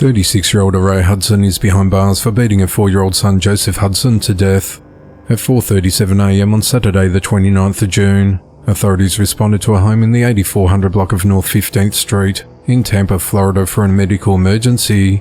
36-year-old Array Hudson is behind bars for beating her 4-year-old son Joseph Hudson to death. At 4:37 a.m. on Saturday the 29th of June, authorities responded to a home in the 8400 block of North 15th Street in Tampa, Florida for a medical emergency.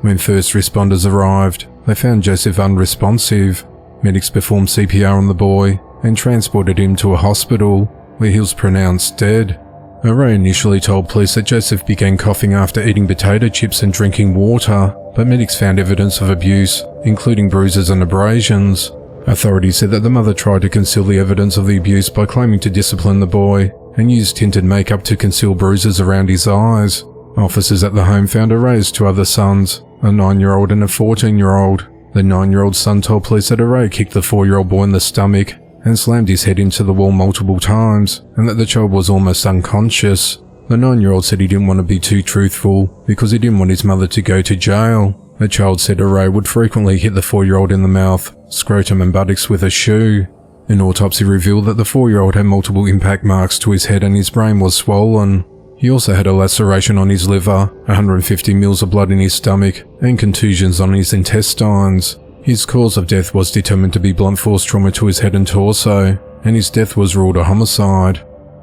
When first responders arrived, they found Joseph unresponsive. Medics performed CPR on the boy and transported him to a hospital, where he was pronounced dead. Array initially told police that Joseph began coughing after eating potato chips and drinking water, but medics found evidence of abuse, including bruises and abrasions. Authorities said that the mother tried to conceal the evidence of the abuse by claiming to discipline the boy and used tinted makeup to conceal bruises around his eyes. Officers at the home found Array's two other sons, a 9-year-old and a 14-year-old. The 9-year-old son told police that Array kicked the 4-year-old boy in the stomach and slammed his head into the wall multiple times, and that the child was almost unconscious. The 9-year-old said he didn't want to be too truthful because he didn't want his mother to go to jail. The child said Array would frequently hit the 4-year-old in the mouth, scrotum and buttocks with a shoe. An autopsy revealed that the 4-year-old had multiple impact marks to his head and his brain was swollen. He also had a laceration on his liver, 150 mils of blood in his stomach, and contusions on his intestines. His cause of death was determined to be blunt force trauma to his head and torso, and his death was ruled a homicide.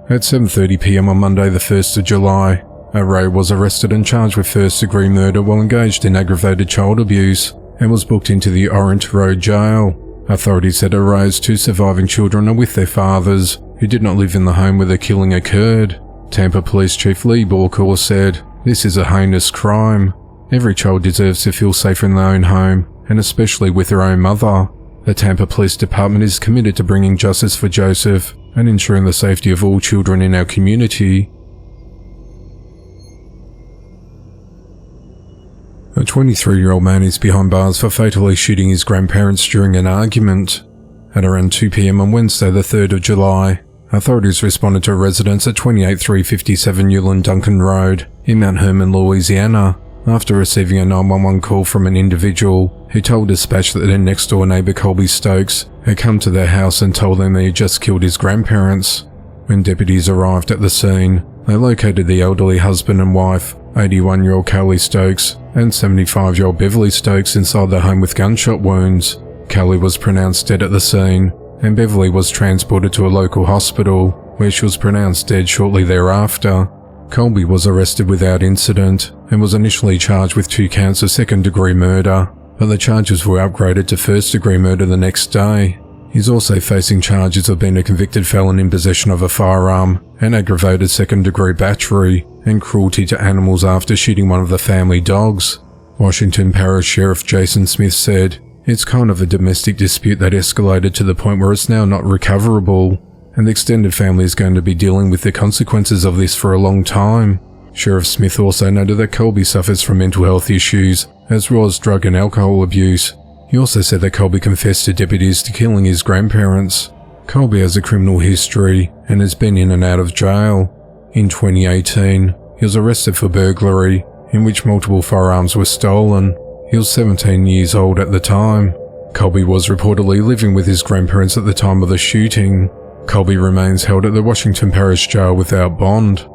At 7:30 p.m. on Monday the 1st of July, Array was arrested and charged with first-degree murder while engaged in aggravated child abuse, and was booked into the Orient Road Jail. Authorities said Array's two surviving children are with their fathers, who did not live in the home where the killing occurred. Tampa Police Chief Lee Borkor said, "This is a heinous crime. Every child deserves to feel safer in their own home, and especially with their own mother. The Tampa Police Department is committed to bringing justice for Joseph and ensuring the safety of all children in our community." A 23-year-old man is behind bars for fatally shooting his grandparents during an argument. At around 2 p.m. on Wednesday the 3rd of July, authorities responded to a residence at 28357 Newland Duncan Road in Mount Hermon, Louisiana, after receiving a 911 call from an individual who told dispatch that their next-door neighbour Colby Stokes had come to their house and told them that he just killed his grandparents. When deputies arrived at the scene, they located the elderly husband and wife, 81-year-old Kelly Stokes and 75-year-old Beverly Stokes, inside their home with gunshot wounds. Kelly was pronounced dead at the scene, and Beverly was transported to a local hospital, where she was pronounced dead shortly thereafter. Colby was arrested without incident and was initially charged with 2 counts of second-degree murder, but the charges were upgraded to first-degree murder the next day. He's also facing charges of being a convicted felon in possession of a firearm and aggravated second-degree battery and cruelty to animals after shooting one of the family dogs. Washington Parish Sheriff Jason Smith said, "It's kind of a domestic dispute that escalated to the point where it's now not recoverable, and the extended family is going to be dealing with the consequences of this for a long time." Sheriff Smith also noted that Colby suffers from mental health issues, as well as drug and alcohol abuse. He also said that Colby confessed to deputies to killing his grandparents. Colby has a criminal history and has been in and out of jail. In 2018, he was arrested for burglary, in which multiple firearms were stolen. He was 17 years old at the time. Colby was reportedly living with his grandparents at the time of the shooting. Colby remains held at the Washington Parish Jail without bond.